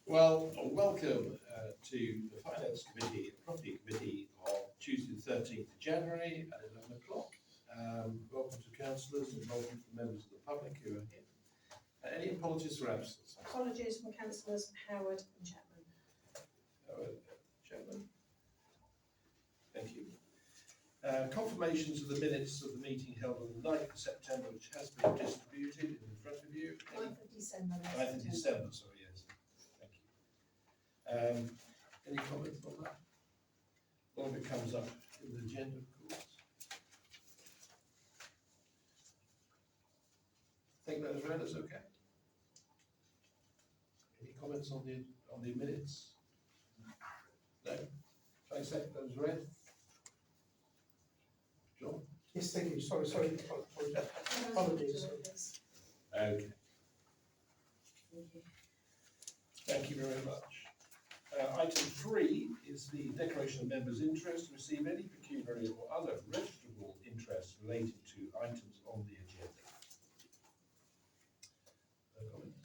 Well, welcome to the Finance Committee and Property Committee of Tuesday the 13th of January at 11 o'clock. Welcome to councillors and welcome to members of the public who are here. Any apologies for absence? Apologies from councillors Howard and Chapman. Chapman. Thank you. Confirmations of the minutes of the meeting held on the 9th of September, which has been distributed in front of you. 9th of December. 9th of December, sorry, yes. Thank you. Any comments on that? All of it comes up in the agenda, of course. Think those read as okay? Any comments on the minutes? No? Shall I accept those read? John? Yes, thank you. Sorry. Apologies. Okay. Thank you very much. Item 3 is the declaration of members' interest to receive any pecuniary or other registrable interest related to items on the agenda. No comment.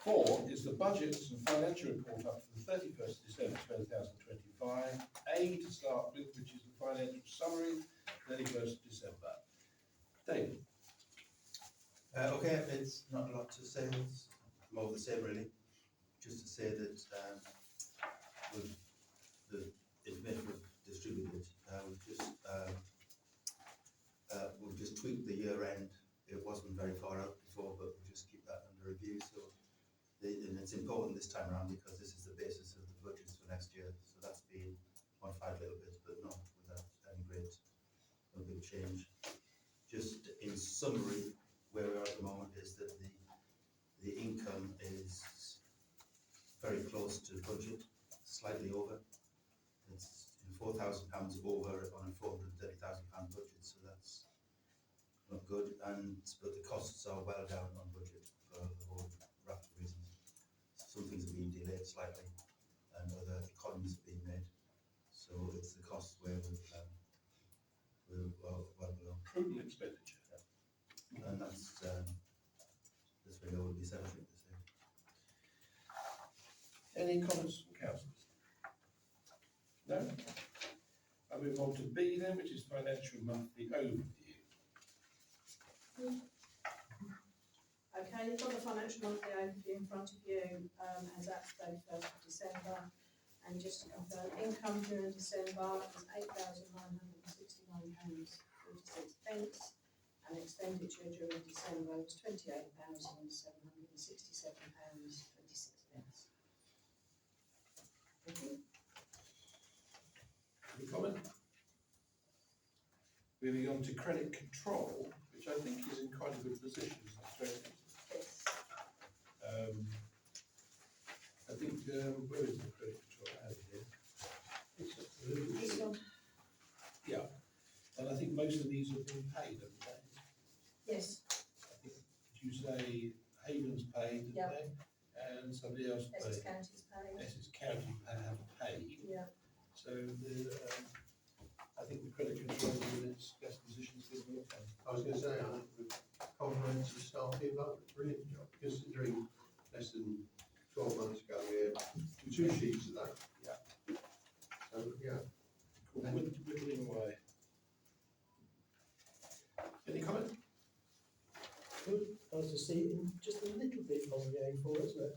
4 is the budget and financial report up to the 31st of December 2025. A to start with, which is the financial summary, 31st of December. David. Okay, it's not a lot to say. It's more of the same, really. Just to say that with the information we've distributed, we've just tweaked the year end. It wasn't very far out before, but we'll just keep that under review. So, and it's important this time around because this is the basis of the budgets for next year. So that's been modified a little bit, but not without any no big change. Just in summary, where we are at the moment is that the income is very close to budget, slightly over. It's £4,000 over on a £430,000 budget, so that's not good. But the costs are well down on budget for the whole raft of reasons. Some things have been delayed slightly, and other economies have been made. So it's the costs where we're well below. Prudent expenditure. Yeah. And that's where there will be something to say. Any comments from councillors? No? I move on to B then, which is financial monthly overview. Okay, you've got the financial monthly overview in front of you as at 31st of December. And just to confirm, income during December is £8,969.46. And expenditure during December was £28,767.26. Thank you. Any comment? Moving on to credit control, which I think is in quite a good position. Yes. I think, where is the credit control? I have it here. This one? Yeah, and I think most of these have been paid, haven't they? Yes. I think, did you say Haven's paid, didn't Yeah. they? And somebody else paid? Essex County's paid. Essex County have paid. Yeah. So I think the credit control is in its best position to be looked at. I was going to say, I think the comprehensive staff did a brilliant job, considering less than 12 months ago we had 2 sheets of that. Yeah. So, yeah. Cool. Whittling away. Any comment? Good, nice to see it just a little bit on the A4, isn't it?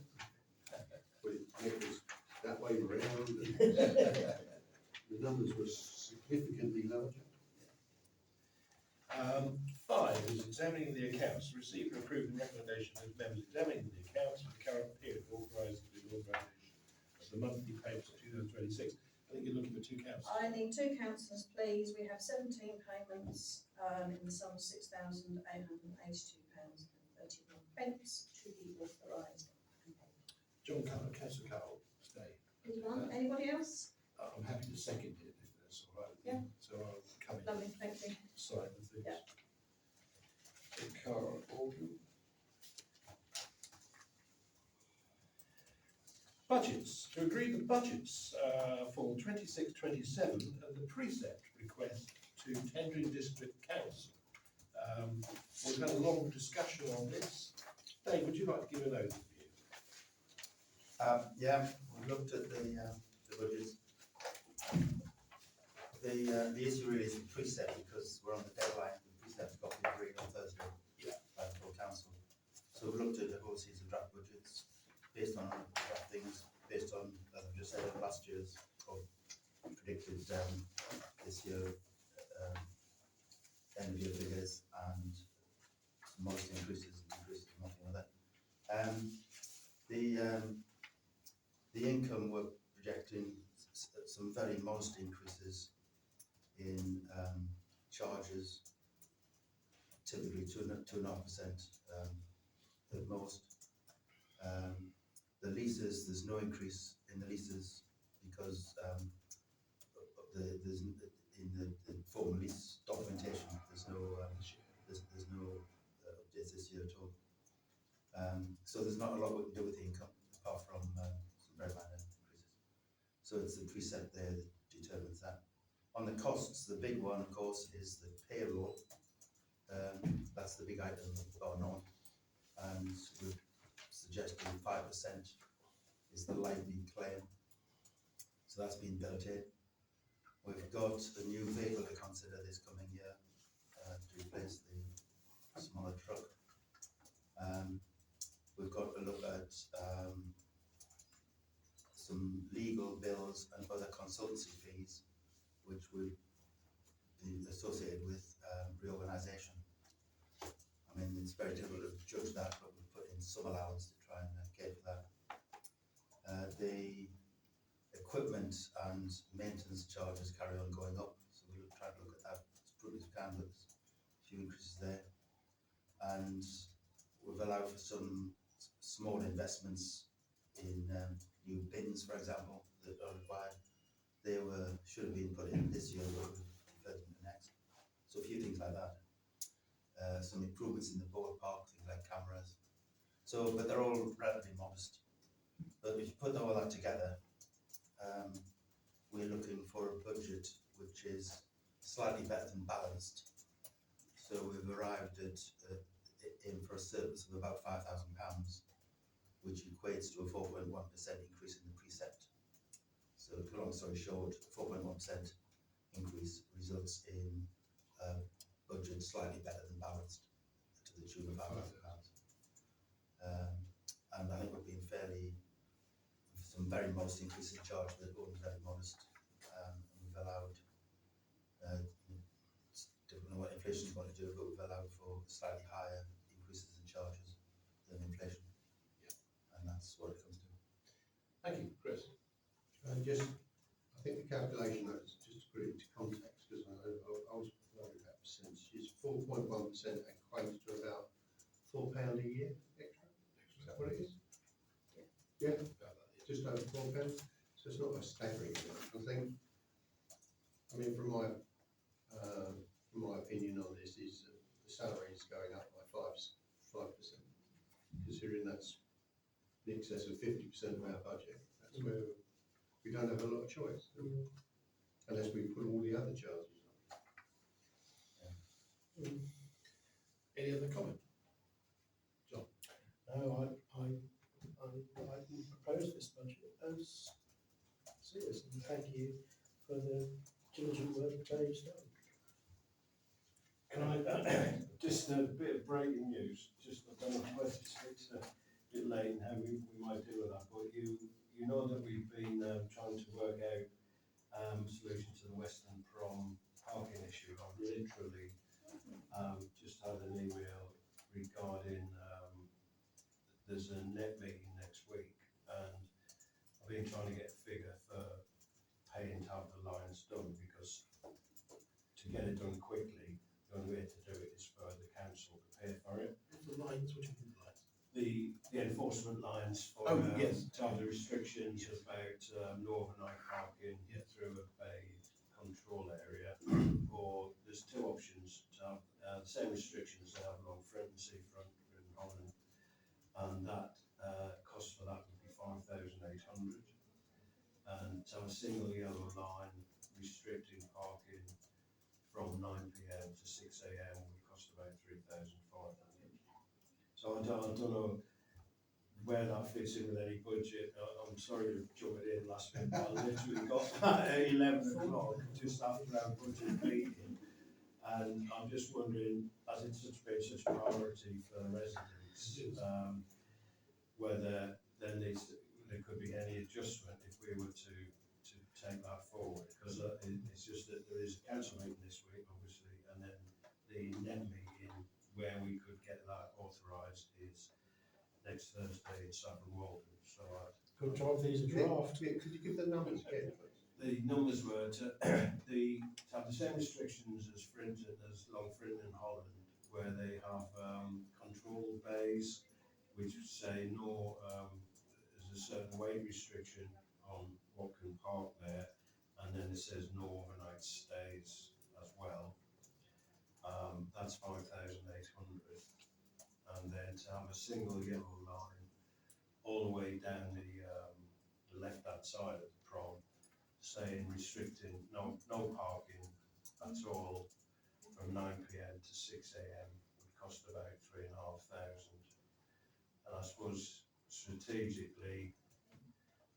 But it was that way around. And the numbers were significantly larger. 5 is examining the accounts, receive and approve the recommendation of members examining the accounts for the current period authorised the authorisation of the monthly payments of 2026. I think you're looking for 2 councillors. I need 2 councillors, please. We have 17 payments in the sum of £6,882.31 to be authorised and paid. John Carroll, Councillor Carroll, stay. Anyone? Anybody else? I'm happy to second it if that's all right with you. Yeah. So I'll come in Lovely, thank you. side of things. Yeah. So Carroll, Alden. Budgets. To agree the budgets for 26-27 and the precept request to tendering district council. We've had a long discussion on this. Dave, would you like to give an overview? Yeah, we looked at the budgets. The issue really is the precept, because we're on the deadline, the precept's got to be agreed on Thursday. Yeah. By the full council. So we looked at the whole season draft budgets, based on draft things, based on, as I've just said, last year's, or predicted, this year, end of year figures, and some modest increases, nothing like that. The income, we're projecting some very modest increases in charges, typically 2.5% at most. The leases, there's no increase in the leases because there's in the formal lease documentation, there's no updates this year at all. So there's not a lot we can do with the income apart from some very minor increases. So it's the precept there that determines that. On the costs, the big one, of course, is the payroll. That's the big item bar none, and we're suggesting 5% is the likely claim. So that's been built in. We've got a new vehicle to consider this coming year to replace the smaller truck. We've got to look at some legal bills and other consultancy fees, which would be associated with reorganisation. I mean, it's very difficult to judge that, but we've put in some allowance to try and cater for that. The equipment and maintenance charges carry on going up, so we'll try to look at that as prudently as we can, but there's a few increases there. And we've allowed for some small investments in new bins, for example, that are required. They should have been put in this year, but we've deferred them to next. So a few things like that. Some improvements in the board park, things like cameras. So, but they're all relatively modest. But if you put all that together, we're looking for a budget which is slightly better than balanced. So we've arrived at in for a surplus of about £5,000, which equates to a 4.1% increase in the precept. So, long story short, 4.1% increase results in a budget slightly better than balanced, to the tune of £5,000. And I think we've been fairly, some very modest increase in charge, but all very modest. We've allowed, don't know what inflation is going to do, but we've allowed for slightly higher increases in charges than inflation. Yeah. And that's what it comes to. Thank you, Chris. I think the calculation, that's just to put it into context, because I was worried about percentages. 4.1% equates to about £4 a year extra. Is that what it is? Yeah. Just over £4. So it's not a staggering amount. I think. I mean, from my opinion on this is that the salary is going up by 5%, considering that's in excess of 50% of our budget. That's where we don't have a lot of choice, unless we put all the other charges on. Any other comment? John? No, I propose this budget as serious, and thank you for the diligent work that you've done. Can I, just a bit of breaking news, just I don't know whether it's a bit late and how we might deal with that, but you know that we've been trying to work out solution to the Western Prom parking issue. I've literally just had an email regarding, there's a net meeting next week, and I've been trying to get a figure for paying to have the lines done, because to get it done quickly, the only way to do it is for the council to pay for it. The lines, what do you mean the lines? The enforcement lines for Yes. to have the restrictions about no overnight parking through a bay control area, or there's two options to have the same restrictions they have along Frenton Seafront in Holland, and that cost for that would be 5,800, and to have a single yellow line restricting parking from 9 PM to 6 AM would cost about 3,500. So I don't know, where that fits in with any budget. I'm sorry to jump it in last week, but I literally got that at 11 o'clock, just after our budget meeting. And I'm just wondering, as it's been such a priority for residents, whether there could be any adjustment if we were to take that forward. Because it's just that there is a council meeting this week, obviously, and then the NET meeting where we could get that authorised is next Thursday in Saffron Walden. So Good job, these are draft. Yeah, could you give the numbers again, please? the numbers were to have the same restrictions as Frinton, as Long Frinton and Holland, where they have control bays, which say no, there's a certain weight restriction on what can park there, and then it says no overnight stays as well. That's 5,800, and then to have a single yellow line all the way down the left-hand side of the prom, saying restricting no parking at all from 9 p.m. to 6 a.m. would cost about 3,500. And I suppose strategically,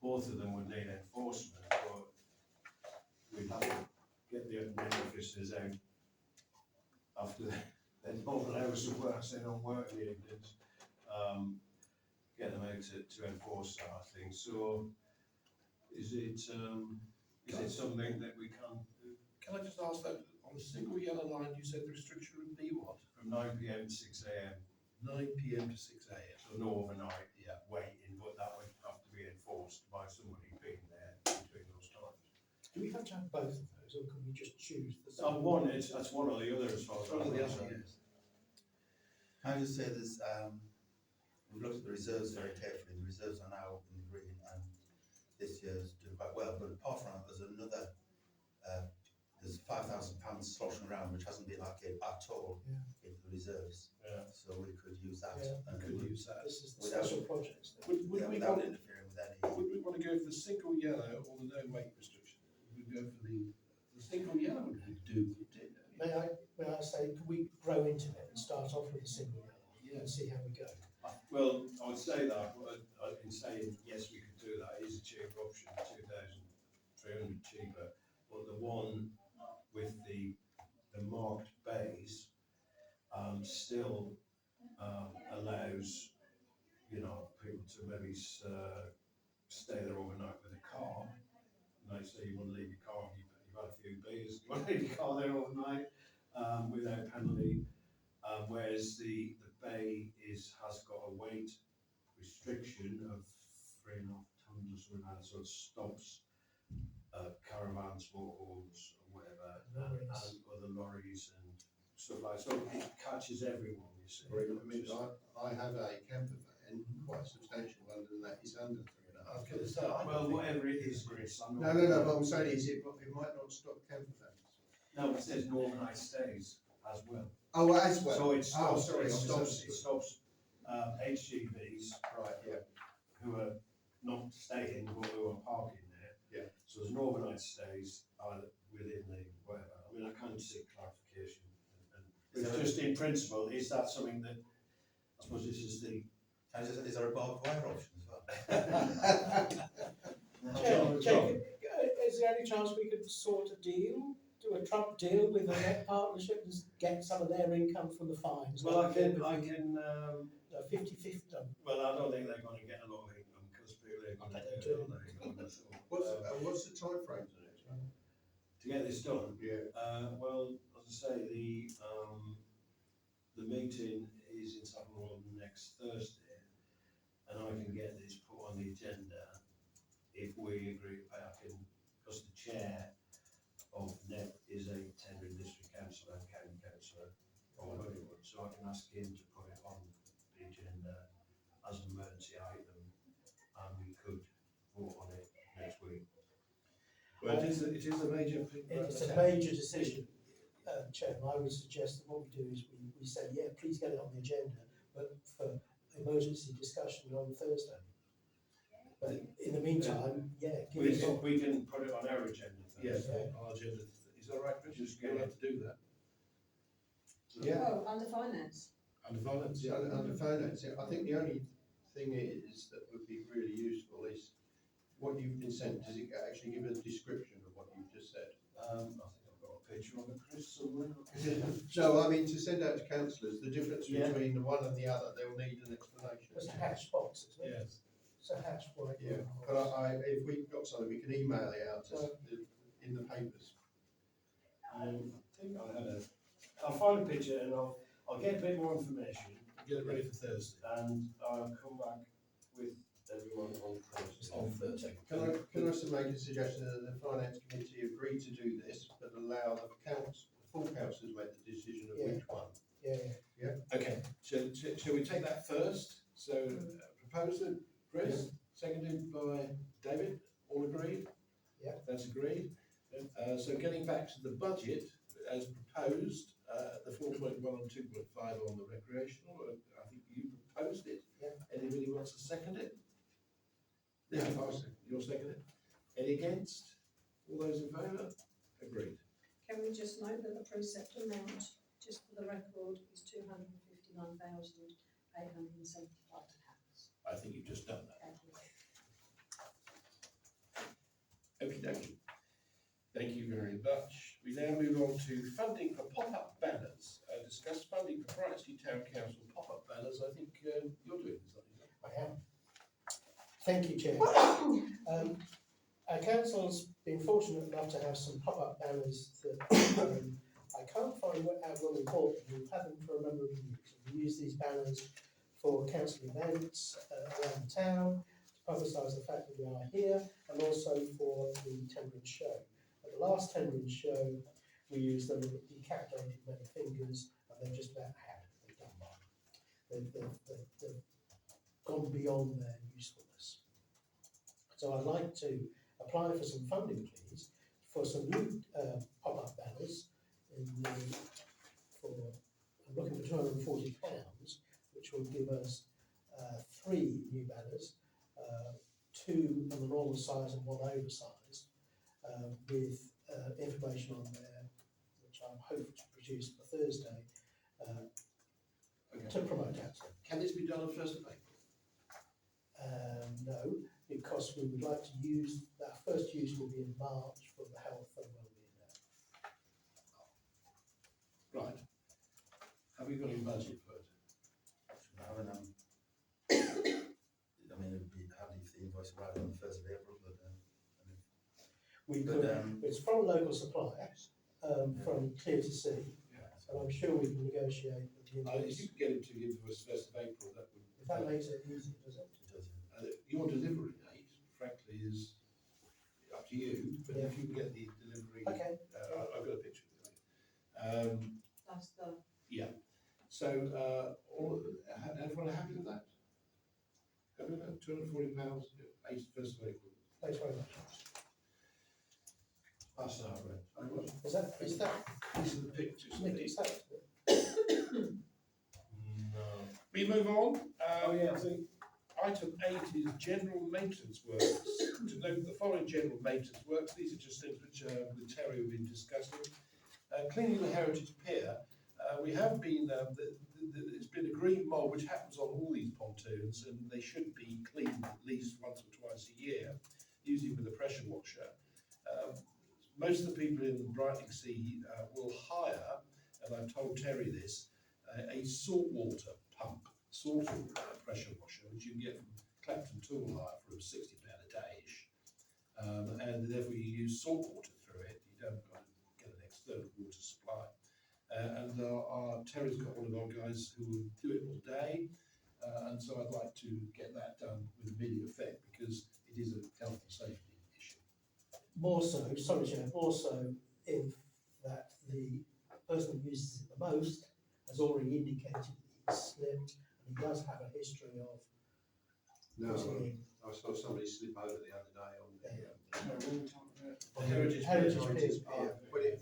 both of them would need enforcement, but we'd have to get the officers out after their normal hours of work, so they don't work in the evenings. Get them out to enforce that, I think. So, is it something that we can do? Can I just ask that, on the single yellow line, you said the restriction would be what? From 9 p.m. to 6 a.m. 9 p.m. to 6 a.m. So no overnight waiting, but that would have to be enforced by somebody being there between those times. Do we have to have both of those, or can we just choose the? That's one or the other as far as I'm concerned. Can I just say there's, we've looked at the reserves very carefully. The reserves are now in the green, and this year's doing quite well. But apart from that, there's another, there's £5,000 sloshing around, which hasn't been allocated at all into the reserves. Yeah. So we could use that. Yeah, and Could use that. This is the Without- special projects. then. Would we without want, interfering with any. would we want to go for the single yellow or the no weight restriction? Would we go for the single yellow would do? May I say, can we grow into it and start off with a single yellow and see how we go? Well, I would say that, but in saying yes, we could do that. It is a cheaper option, 2,300 cheaper. But the one with the marked bays still allows, you know, people to maybe stay there overnight with a car. Like say you want to leave your car, you've had a few beers, you want to leave your car there overnight without penalty. Whereas the bay has got a weight restriction of 3.5 tons or something like that, so it stops caravans, motorhomes, or whatever, and other lorries and stuff like that. So it catches everyone, you see. I mean, I have a camper van, quite a substantial one, and that is under 3.5. Well, whatever it is, Chris. I'm No, not. but I'm saying is it might not stop camper vans. No, it says no overnight stays as well. Oh, as well. So it stops, sorry, it stops, I it stops HGVs Right, yeah. who are not staying, but who are parking there. Yeah. So there's no overnight stays either within the whatever. I mean, I can't seek clarification. It's just in principle, is that something that, I suppose this is the. Is there a barbed wire option as well? Jake, is there any chance we could sort a deal, do a Trump deal with a net partnership and get some of their income from the fines? Well, I can, 50-50. well, I don't think they're going to get a lot of income because people are going to do it. What's the time frames on it? To get this done, Yeah. well, as I say, the meeting is in Saffron Walden next Thursday, and I can get this put on the agenda if we agree to pay. I can, because the chair of NEP is a tendering district councillor and county councillor of Honeywood, so I can ask him to put it on the agenda as an emergency item, and we could vote on it next week. Well, it is a major. It's a major decision, Chairman. I would suggest that what we do is we say, yeah, please get it on the agenda, but for emergency discussion on Thursday. But in the meantime, yeah, give us all. We can put it on our agenda. Yes, Yeah. our agenda. Is that right, Chris? Just You'll have to do that. Yeah. Oh, under finance. Under finance, Yeah, under finance, yeah. I think the only thing is that would be really useful is what you've been sent, does it actually give a description of what you've just said? I think I've got a picture of it, Chris, somewhere. No, I mean, to send out to councillors, the difference Yeah. between the one and the other, they'll need an explanation. It's a hash box, isn't it? Yes. It's a hash white. Yeah, but if we've got something, we can email it out to, in the papers. I think I'll find a picture and I'll get a bit more information Get it ready for Thursday. and I'll come back with everyone on Thursday. On Thursday. Can I also make a suggestion that the finance committee agree to do this, but allow the full council to make the decision of which one? Yeah, Okay, shall we take that first? So, proposer, Chris, seconded by David, all agreed? Yeah. That's agreed. So getting back to the budget, as proposed, the 4.1 and 2.5 on the recreational, I think you proposed it. Yeah. Anybody wants to second it? Yeah, I see. You'll second it? Any against? All those in favour? Agreed. Can we just note that the precept amount, just for the record, is £259,875. I think you've just done that. Thank you. Okie dokie. Thank you very much. We now move on to funding for pop-up banners. Discuss funding for Brightsea Town Council pop-up banners. I think you're doing this, aren't you? I am. Thank you, Chair. Our council's been fortunate enough to have some pop-up banners that I can't find out when we bought them. We've had them for a number of years. We use these banners for council events around the town, to publicise the fact that we are here, and also for the Temperance Show. At the last Temperance Show, we used them with decapitated many fingers, and they've just about had. They've done well. They've gone beyond their usefulness. So I'd like to apply for some funding, please, for some new pop-up banners I'm looking for £240, which will give us 3 new banners, 2 of the normal size and 1 oversized, with information on there, which I'm hoping to produce for Thursday, to promote ATSA. Can this be done on 1st of April? No, because we would like to use, that first use will be in March for the health and wellbeing day. Right. Have we got any budget for it? I mean, it'd be handy if the invoice arrived on the 1st of April, but We But, could, it's from a local supplier, from Clear to Sea, Yeah. and I'm sure we can negotiate with the If invoice. you could get him to give us 1st of April, that would. If that makes it easy, does it? it does. Your delivery date, frankly, is up to you, but if you can get the delivery. Okay. I've got a picture of it. That's the, So, everyone happy with that? Happy with that? £240, 1st of April. Thanks very much. That's all right. Is that, These are the pictures. Nick, is that? No. We move on. Oh yeah, I think Item 8 is general maintenance works. To note the following general maintenance works, these are just things which with Terry we've been discussing. Cleaning the Heritage Pier. We have been, it's been a green mould which happens on all these pontoons, and they should be cleaned at least once or twice a year, usually with a pressure washer. Most of the people in Brightsea will hire, and I've told Terry this, a saltwater pump, pressure washer, which you can get from Clapton Tool Hire for £60 a day-ish. And therefore you use salt water through it, you don't get an external water supply. And Terry's got one of our guys who will do it all day, and so I'd like to get that done with immediate effect because it is a health and safety issue. More so, sorry Chair, more so if that the person who uses it the most has already indicated that he's slipped and he does have a history of No, putting in. I saw somebody slip over the other day on the The Heritage Heritage Pier. Pier. pier. When it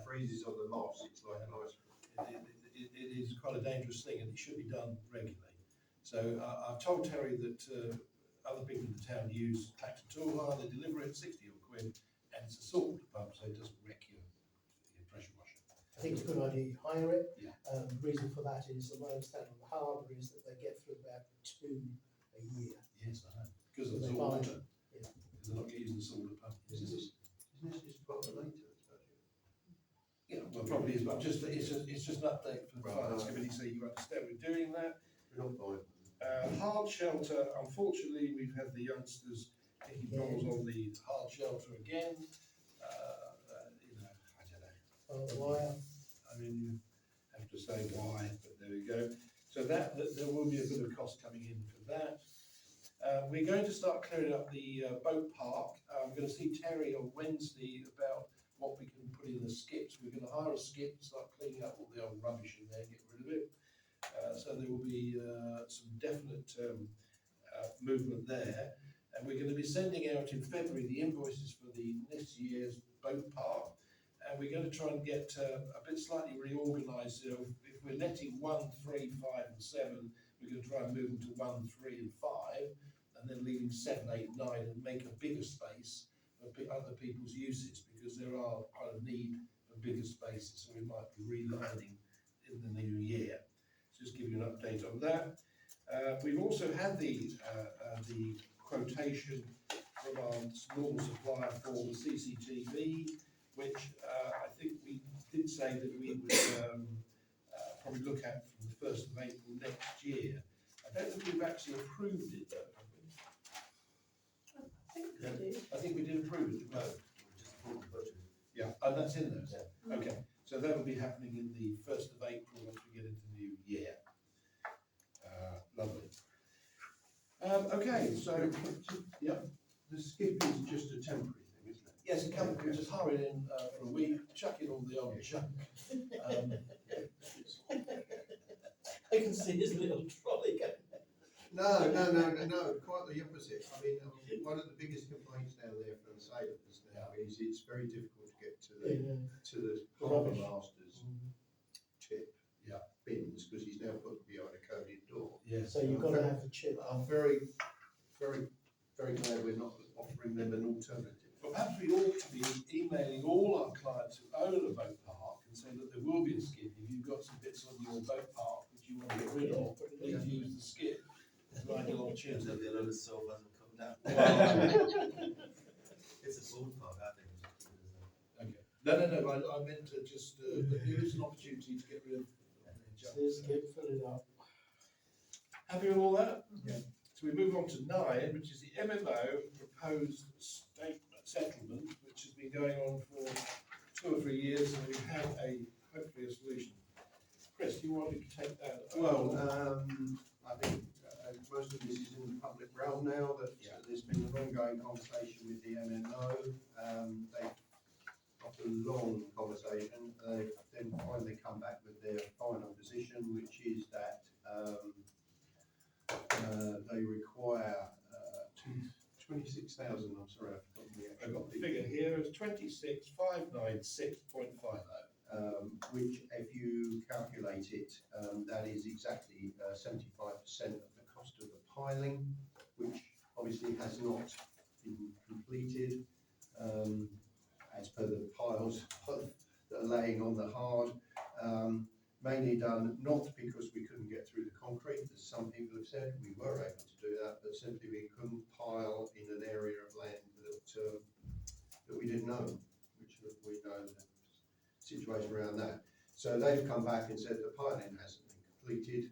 freezes on the moss, it's like an ice cream. It is quite a dangerous thing and it should be done regularly. So I've told Terry that other people in the town use Clacton Tool Hire, they deliver it £60 odd, and it's a salt pump so it doesn't wreck your pressure washer. think it's a good idea you hire it. Yeah. The reason for that is, that my understanding of the harbour is that they get through about 2 a year. Yes, I know. Because of the They salt buy- water. yeah. Because they're not using the salt pump. Isn't this just part of the maintenance budget? Yeah, well, probably is, but just, it's just an update for the Right. finance committee, so you understand we're doing that. We're not buying. Hard shelter, unfortunately, we've had the youngsters kicking balls on the hard shelter again. You know, I don't know. Why? I mean, you have to say why, but there we go. So that there will be a bit of cost coming in for that. We're going to start clearing up the boat park. I'm going to see Terry on Wednesday about what we can put in the skips. We're going to hire a skip, start cleaning up all the old rubbish in there, get rid of it. So there will be some definite movement there. And we're going to be sending out in February the invoices for this year's boat park. And we're going to try and get a bit slightly reorganised. If we're letting 1, 3, 5 and 7, we're going to try and move them to 1, 3 and 5, and then leaving 7, 8, 9 and make a bigger space for other people's uses, because there are quite a need for bigger spaces. So we might be relining in the new year. Just give you an update on that. We've also had the quotation from our normal supplier for the CCTV, which I think we did say that we would probably look at from the 1st of April next year. I don't think we've actually approved it though, have we? I think we do. I think we did approve it, No, no? we just approved the budget. Yeah, and that's in there. Yeah. Okay, so that will be happening in the 1st of April once we get into the new year. Lovely. Okay, so, yeah. The skip is just a temporary thing, isn't it? Yes, it can, we just hurry it in for a week, chuck in all the old junk. I can see his little trolley going. No, quite the opposite. I mean, one of the biggest complaints down there from sailors now is it's very difficult to get to the harbour Rubbish. master's tip bins, because he's now put behind a coded door. Yes. So you've got to have the chip. I'm very glad we're not offering them an alternative. But perhaps we ought to be emailing all our clients who own a boat park and say that there will be a skip. If you've got some bits on your boat park which you want to get rid of, please use the skip. It's an ideal opportunity. There'll be a load of sofas will come down. It's a boat park, I think. Okay. No, I meant to just, there is an opportunity to get rid of junk. There's skip, fill it up. Happy with all that? Yeah. So we move on to 9, which is the MMO proposed settlement, which has been going on for 2 or 3 years, and we've had hopefully a solution. Chris, do you want me to take that? Well, I think most of this is in the public realm now, that there's been an ongoing conversation with the MMO. They've after a long conversation, they then finally come back with their final position, which is that they require 26,000, I'm sorry, I've forgotten the I've actual got the figure here, it's 26,596.50. which if you calculate it, that is exactly 75% of the cost of the piling, which obviously has not been completed, as per the piles that are laying on the hard. Mainly done not because we couldn't get through the concrete, as some people have said, we were able to do that, but simply we couldn't pile in an area of land that we didn't know, which we know the situation around that. So they've come back and said the piling hasn't been completed.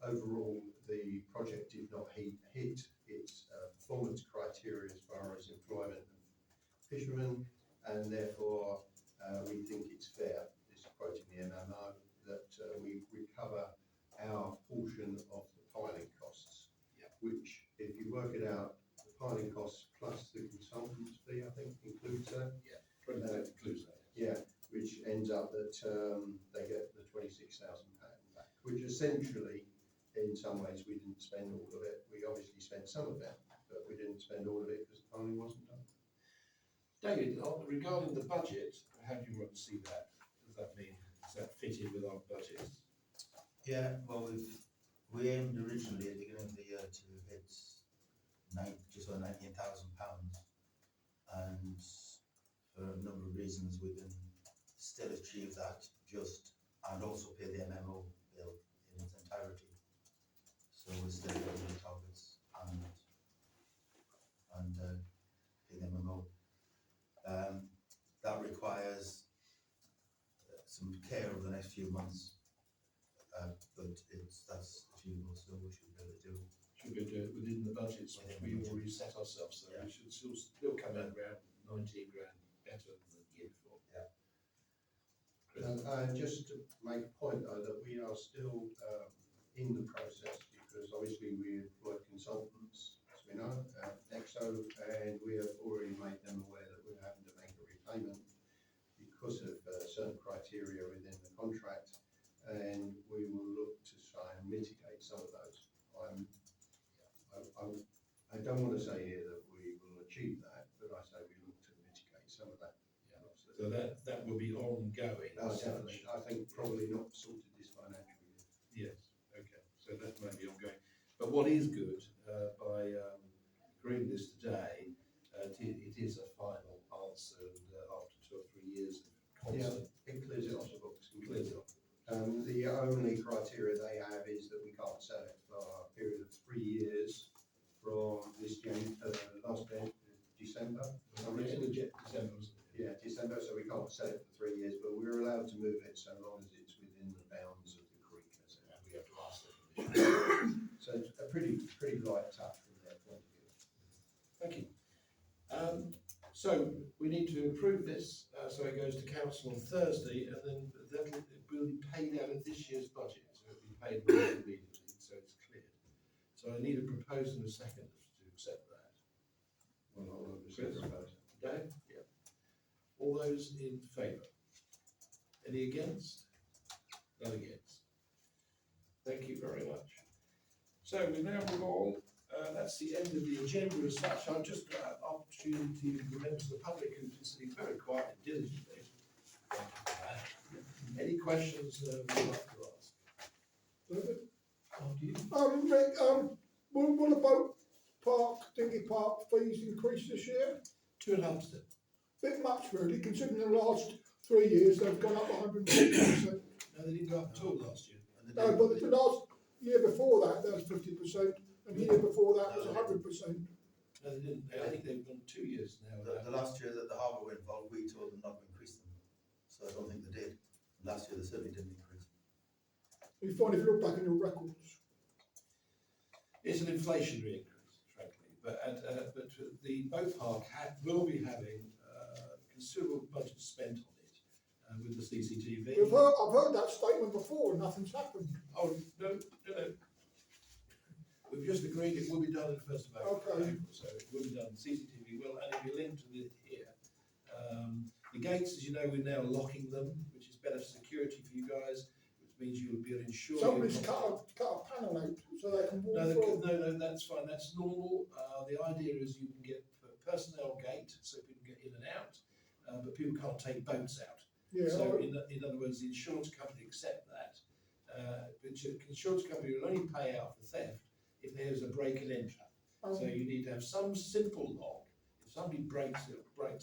Overall, the project did not hit its performance criteria as far as employment of fishermen, and therefore we think it's fair, this is quoting the MMO, that we recover our portion of the piling costs. Which, if you work it out, the piling costs plus the consultant's fee, I think, includes that. 20% includes that. Yeah, which ends up that they get the £26,000 back, which essentially, in some ways, we didn't spend all of it. We obviously spent some of it, but we didn't spend all of it because the piling wasn't done. David, regarding the budget, how do you want to see that? Does that mean, is that fitted with our budget? Yeah, well, we aimed originally at the beginning of the year to hit just over £19,000, and for a number of reasons we can still achieve that just, and also pay the MMO bill in its entirety. So we're still getting the targets and pay the MMO. That requires some care over the next few months, but that's achievable, so we should be able to do it. Should we do it within the budgets which we already set ourselves, so Yeah. we should still come out around 19 grand better than the year before. Yeah. Chris? Just to make a point though, that we are still in the process, because obviously we employ consultants, as we know, Nexo, and we have already made them aware that we're having to make a repayment because of certain criteria within the contract, and we will look to try and mitigate some of those. I don't want to say here that we will achieve that, but I say we look to mitigate some of that. Yeah. So that will be ongoing. Definitely, I think probably not sorted this financial year. Yes, okay, so that may be ongoing. But what is good, by agreeing this today, it is a final answer, and after 2 or 3 years of constant, It clears it off the books. it clears it off. The only criteria they have is that we can't sell it for a period of 3 years from this last day, December. for some reason. December, wasn't it? Yeah, December, so we can't sell it for 3 years, but we're allowed to move it so long as it's within the bounds of the creek. as it And we have to ask their permission. So it's a pretty light touch from their point of view. Thank you. So we need to approve this, so it goes to council on Thursday, and then that will be paid out of this year's budget, so it'll be paid immediately, so it's cleared. So I need a proposal and a second to accept that. Well, I'll receive the proposal. Dave? Yeah. All those in favour? Any against? None against. Thank you very much. So we now move on. That's the end of the agenda as such. I'll just opportunity to members of the public who've been sitting very quietly, diligently. Thank you for that. Any questions you'd like to ask? After you. Rick, will the boat park, dinghy park fees increase this year? 2.5%. Bit much really, considering the last 3 years they've gone up 150%. No, they didn't go up at all last year. And the No, but the last year before that, there was 50%, and the year before that was 100%. No, they didn't. I think they've done 2 years now. The last year that the harbour were involved, we told them not to increase them, so I don't think they did. Last year they certainly didn't increase. You find if you look back in your records. It's an inflationary increase, frankly, but the boat park will be having considerable budget spent on it with the CCTV. I've heard that statement before and nothing's happened. Oh, no. We've just agreed it will be done in the 1st of April. Okay. So it will be done, CCTV will, and it'll be linked to it here. The gates, as you know, we're now locking them, which is better security for you guys, which means you'll be insured. Somebody's cut a panel out so they can walk through. No, that's fine, that's normal. The idea is you can get a personnel gate, so people can get in and out, but people can't take boats out. Yeah, So in other words, the insurance company accept that. Which the insurance company will only pay out for theft if there's a break and enter. So you need to have some simple lock. If somebody breaks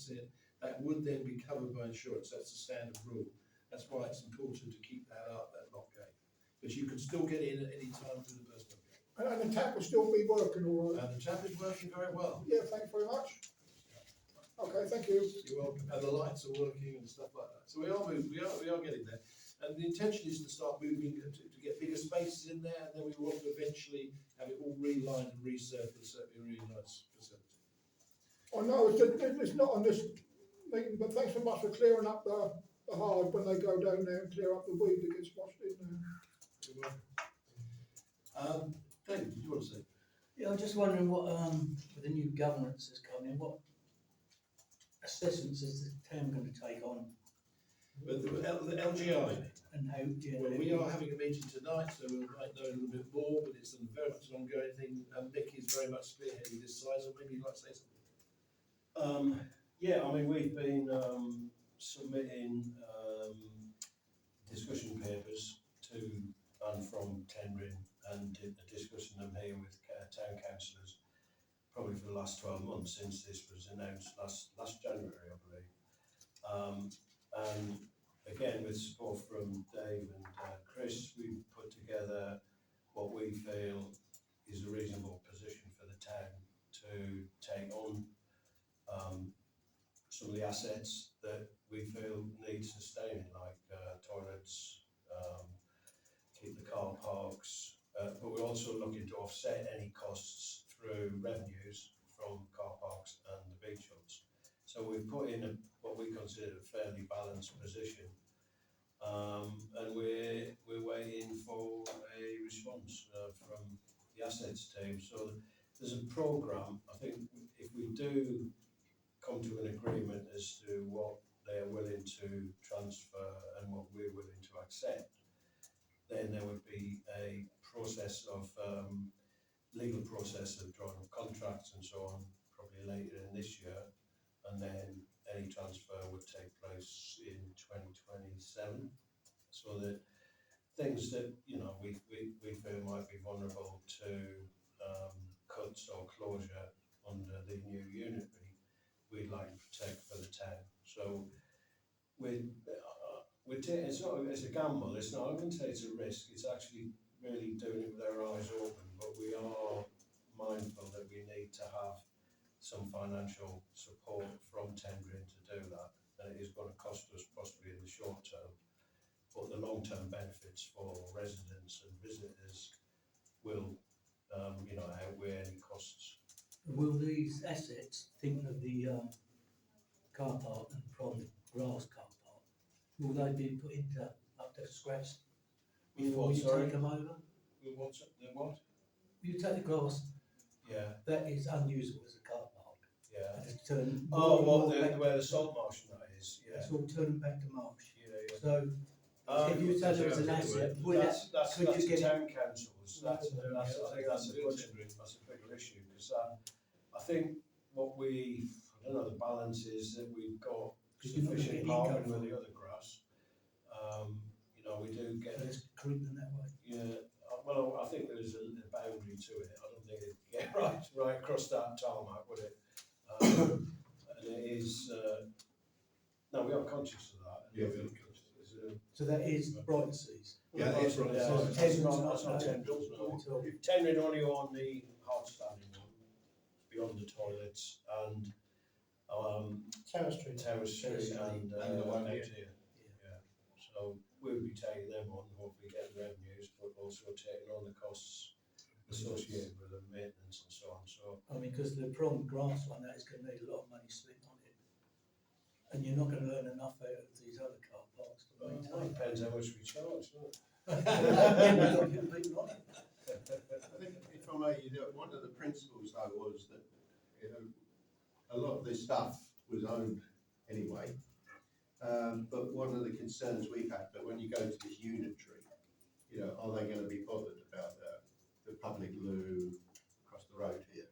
it, that would then be covered by insurance. That's the standard rule. That's why it's important to keep that up, that lock gate. But you can still get in at any time through the personal gate. and the tap will still be working all right. And the tap is working very well. Yeah, thanks very much. Okay, thank you. You're welcome. And the lights are working and stuff like that. So we are moving, we are getting there. And the intention is to start moving to get bigger spaces in there, and then we want to eventually have it all relined and resurfaced, so it'll be a really nice facility. I know it's not on this meeting, but thanks so much for clearing up the hard when they go down there and clear up the weed that gets washed in there. You're welcome. David, did you want to say? Yeah, I'm just wondering what, with the new governance that's coming in, what assessments is the town going to take on? But the LGI, And how, yeah. well, we are having a meeting tonight, so we might know a little bit more, but it's very much an ongoing thing, and Nick is very much spearheading this side, so maybe you'd like to say something. Yeah, I mean, we've been submitting discussion papers to and from Tenrin and discussing them here with town councillors probably for the last 12 months since this was announced last January, I believe. And again, with support from Dave and Chris, we put together what we feel is a reasonable position for the town to take on some of the assets that we feel need sustaining, like toilets, keep the car parks, but we're also looking to offset any costs through revenues from car parks and the beach hubs. So we've put in what we consider a fairly balanced position, and we're waiting for a response from the assets team. So there's a programme. I think if we do come to an agreement as to what they're willing to transfer and what we're willing to accept, then there would be a process of legal process of drawing up contracts and so on, probably later in this year, and then any transfer would take place in 2027. So that things that we feel might be vulnerable to cuts or closure under the new unitary, we'd like to protect for the town. So it's a gamble. It's not. I wouldn't say it's a risk. It's actually really doing it with our eyes open. But we are mindful that we need to have some financial support from tendering to do that, and it is going to cost us possibly in the short term. But the long-term benefits for residents and visitors will, outweigh any costs. Will these assets, thinking of the car park and from grass car park, will they be put into up to scratch? Will you take them over? With what? The what? You take the grass Yeah, that is unusable as a car park yeah. and just turn. Where the salt marsh and that is. Yeah. It's all turning back to marsh. Yeah. So if you say there was an asset, would that, That's could you the get it? town councils. I think that's a bigger issue, because I think I don't know, the balance is that we've got Because you're not gonna sufficient get income parking from with it. the other grass. We do get. It's creeping that way. Yeah, well, I think there's a boundary to it. I don't think it'd get right across that tarmac, would it? And it is, no, we are conscious of that. Yeah, we we are are conscious. So that is Brighton Seas. Yeah, it is right. Yeah, So that's Tendring's not not- Tendrils, no. So Tendring only on the hard standing one, beyond the toilets, and, Tower Street. Terrace Street and And the one here. here. Yeah, so we'll be taking them on, hopefully getting revenues, but also taking on the costs associated with the maintenance and so on, so. I mean, because the prom grass one, that is going to need a lot of money spent on it. And you're not going to earn enough out of these other car parks to Well, maintain. it depends how much we charge, doesn't it? Yeah, we've got to get people on it. I think if I may, one of the principles though was that, a lot of this stuff was owned anyway. But one of the concerns we've had, that when you go to this unitary, are they going to be bothered about the public loo across the road here?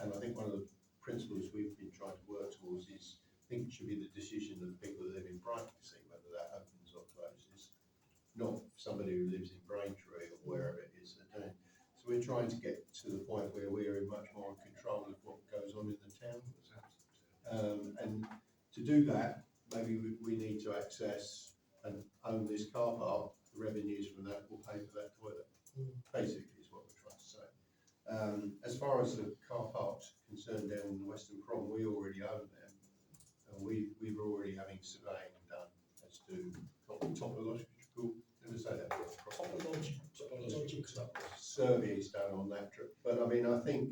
And I think one of the principles we've been trying to work towards is, I think it should be the decision of the people that live in Brighton to see whether that opens or closes, not somebody who lives in Braintree or wherever it is they're doing. So we're trying to get to the point where we're in much more control of what goes on in the town. And to do that, maybe we need to access and own this car park. The revenues from that will pay for that toilet. Basically, is what we're trying to say. As far as the car parks concerned down in the Western Prom, we already own them, and we've already having surveying done as to topological. Never say that word. Topological. Surveys done on that trip, but I mean, I think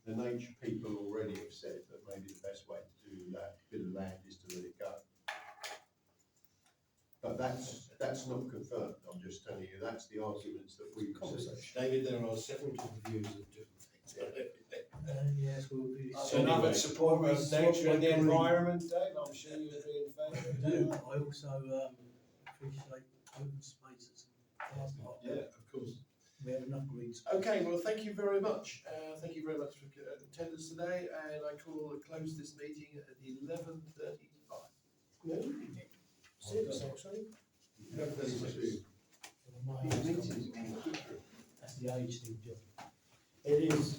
the nature people already have said that maybe the best way to do that bit of land is to let it go. But that's not confirmed. I'm just telling you, that's the arguments that we've received. David, there are several different views of different things. Yes, we'll be. So now that support of nature and the environment, Dave, I'm sure you'd be in favour of I do. that. I also appreciate open spaces and car park. Yeah, of course. We have enough green space. Okay, well, thank you very much. Thank you very much for attendance today, and I close this meeting at 11:35. No, 6 actually. That's the age thing, John. It is.